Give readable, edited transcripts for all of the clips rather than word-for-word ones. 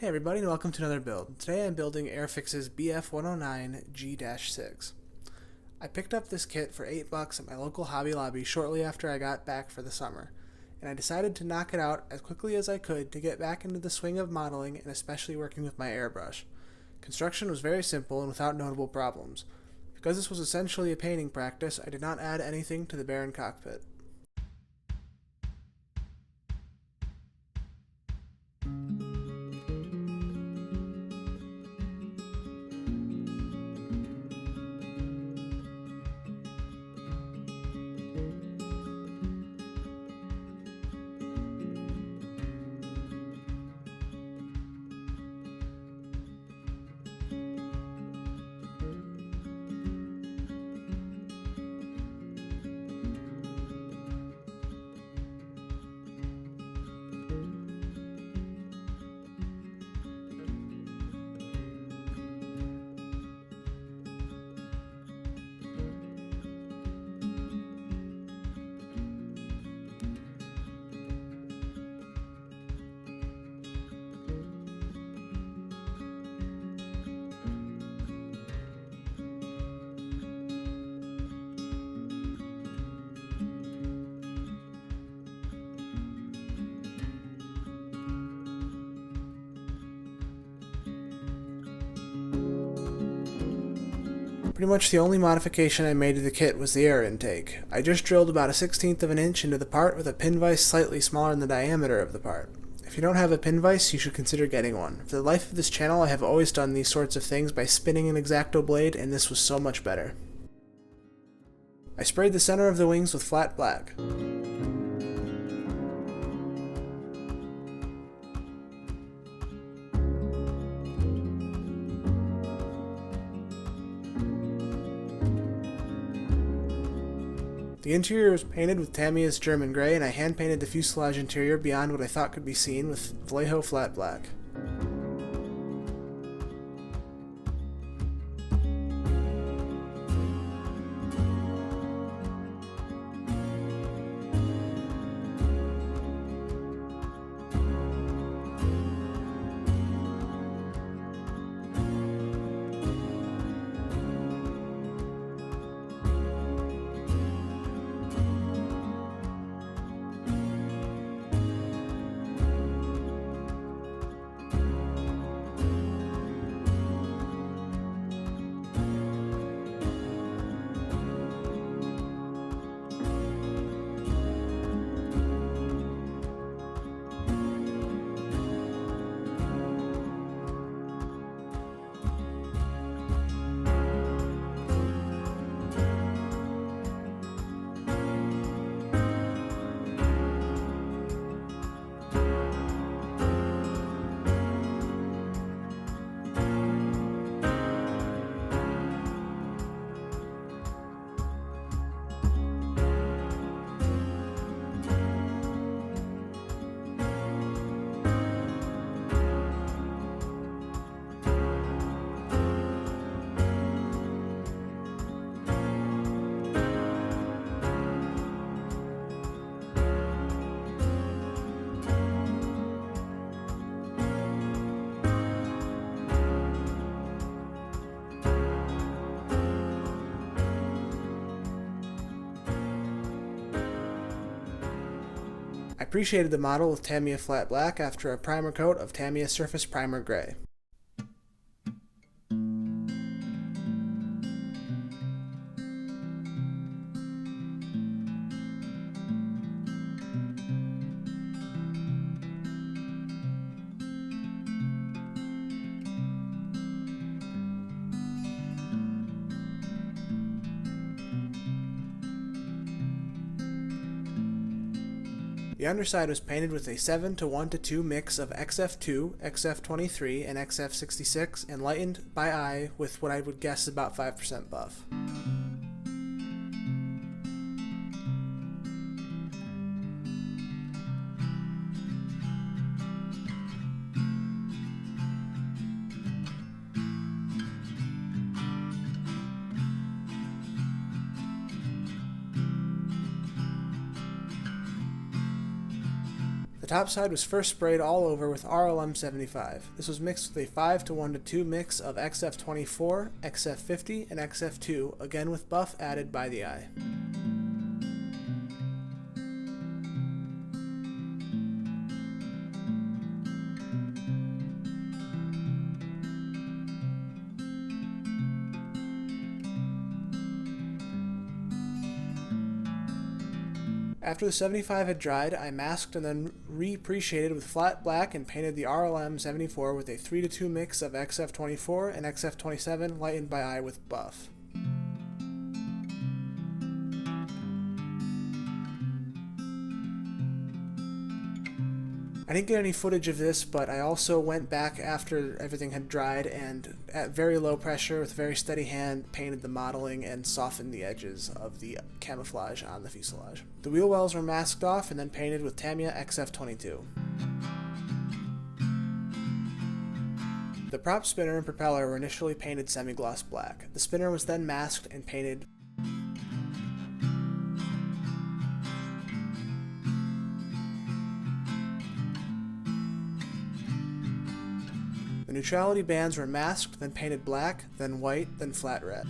Hey everybody and welcome to another build. Today I'm building Airfix's Bf-109 G-6. I picked up this kit for $8 at my local Hobby Lobby shortly after I got back for the summer, and I decided to knock it out as quickly as I could to get back into the swing of modeling and especially working with my airbrush. Construction was very simple and without notable problems. Because this was essentially a painting practice, I did not add anything to the barren cockpit. Pretty much the only modification I made to the kit was the air intake. I just drilled about a 1/16 of an inch into the part with a pin vise slightly smaller than the diameter of the part. If you don't have a pin vise, you should consider getting one. For the life of this channel, I have always done these sorts of things by spinning an X-Acto blade, and this was so much better. I sprayed the center of the wings with flat black. The interior was painted with Tamiya's German Grey, and I hand-painted the fuselage interior beyond what I thought could be seen with Vallejo flat black. I appreciated the model with Tamiya flat black after a primer coat of Tamiya Surface Primer Gray. The underside was painted with a 7:1:2 mix of XF2, XF23, and XF66, and lightened by eye with what I would guess is about 5% buff. top side was first sprayed all over with RLM 75. This was mixed with a 5:1:2 mix of XF24, XF50, and XF2, again with buff added by the eye. After the 75 had dried, I masked and then re-appreciated with flat black and painted the RLM 74 with a 3:2 mix of XF24 and XF27 lightened by eye with buff. I didn't get any footage of this, but I also went back after everything had dried and at very low pressure with a very steady hand painted the modeling and softened the edges of the camouflage on the fuselage. The wheel wells were masked off and then painted with Tamiya XF22. The prop spinner and propeller were initially painted semi-gloss black. The spinner was then masked and painted. The neutrality bands were masked, then painted black, then white, then flat red.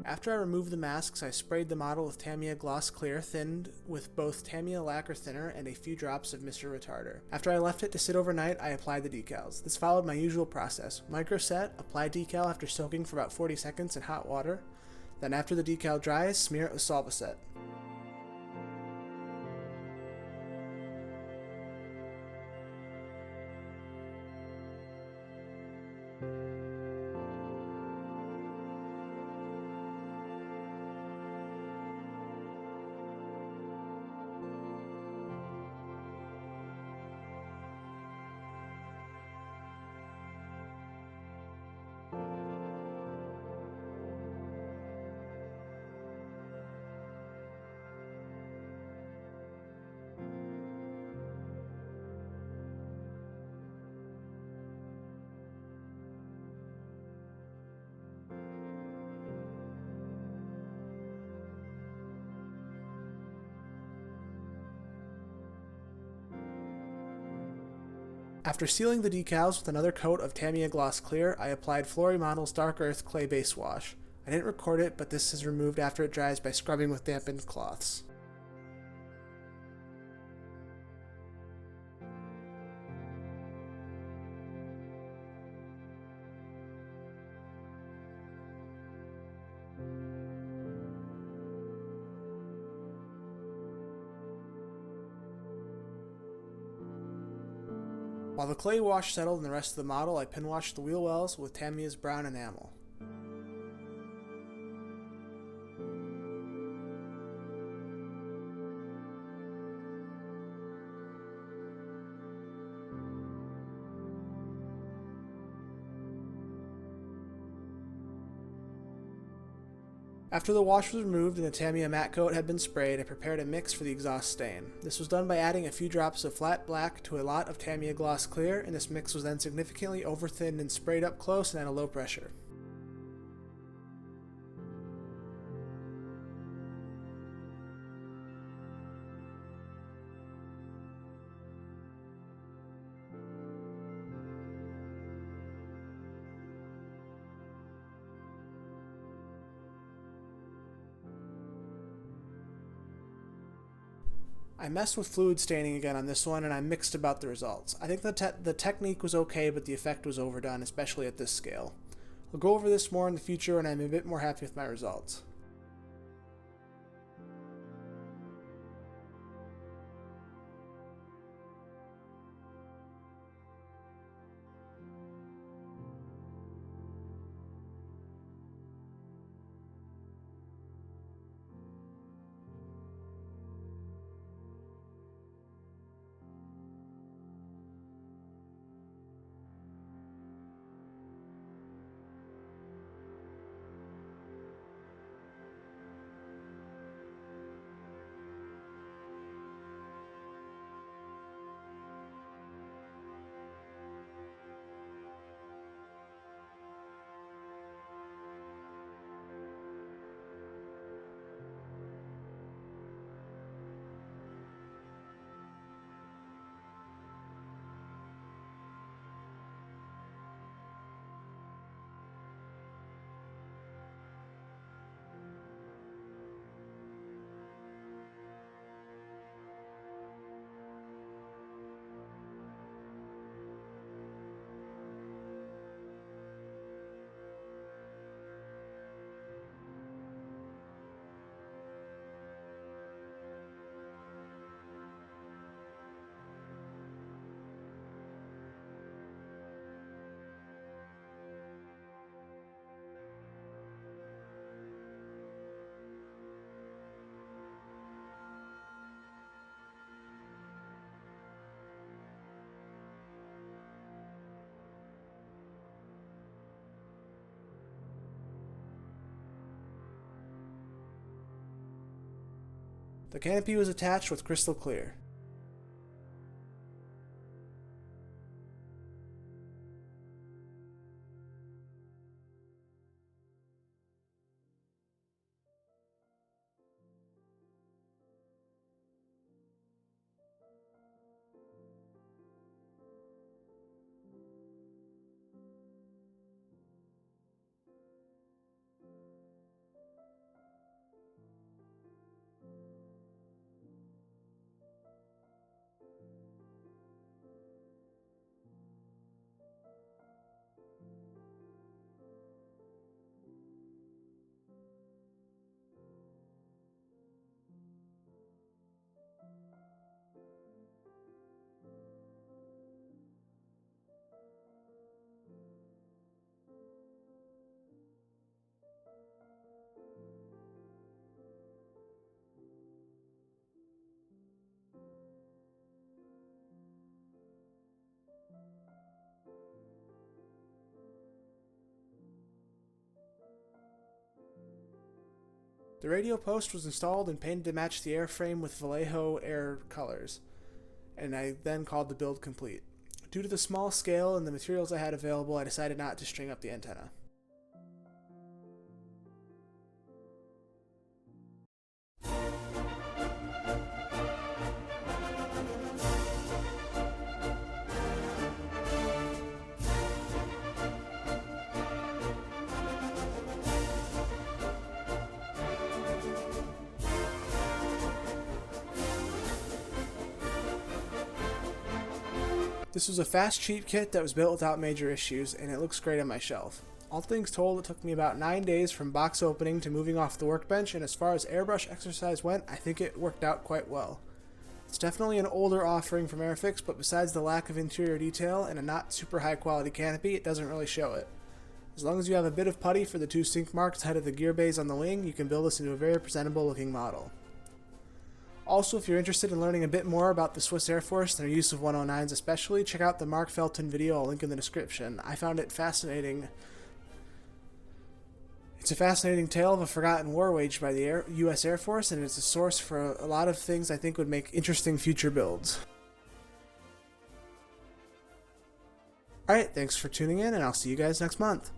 After I removed the masks, I sprayed the model with Tamiya Gloss Clear, thinned with both Tamiya Lacquer Thinner and a few drops of Mr. Retarder. After I left it to sit overnight, I applied the decals. This followed my usual process. Microset, apply decal after soaking for about 40 seconds in hot water. Then after the decal dries, smear it with Solvaset. After sealing the decals with another coat of Tamiya Gloss Clear, I applied Florimodel's Dark Earth Clay Base Wash. I didn't record it, but this is removed after it dries by scrubbing with dampened cloths. While the clay wash settled in the rest of the model, I pin washed the wheel wells with Tamiya's brown enamel. After the wash was removed and the Tamiya matte coat had been sprayed, I prepared a mix for the exhaust stain. This was done by adding a few drops of flat black to a lot of Tamiya Gloss Clear, and this mix was then significantly over-thinned and sprayed up close and at a low pressure. I messed with fluid staining again on this one, and I'm mixed about the results. I think the technique was okay, but the effect was overdone, especially at this scale. I'll go over this more in the future, and I'm a bit more happy with my results. The canopy was attached with crystal clear. The radio post was installed and painted to match the airframe with Vallejo Air colors, and I then called the build complete. Due to the small scale and the materials I had available, I decided not to string up the antenna. This was a fast cheap kit that was built without major issues, and it looks great on my shelf. All things told, it took me about 9 days from box opening to moving off the workbench, and as far as airbrush exercise went, I think it worked out quite well. It's definitely an older offering from Airfix, but besides the lack of interior detail and a not super high quality canopy, it doesn't really show it. As long as you have a bit of putty for the 2 sink marks ahead of the gear bays on the wing, you can build this into a very presentable looking model. Also, if you're interested in learning a bit more about the Swiss Air Force and their use of 109s especially, check out the Mark Felton video. I'll link in the description. I found it fascinating. It's a fascinating tale of a forgotten war waged by the U.S. Air Force, and it's a source for a lot of things I think would make interesting future builds. Alright, thanks for tuning in, and I'll see you guys next month.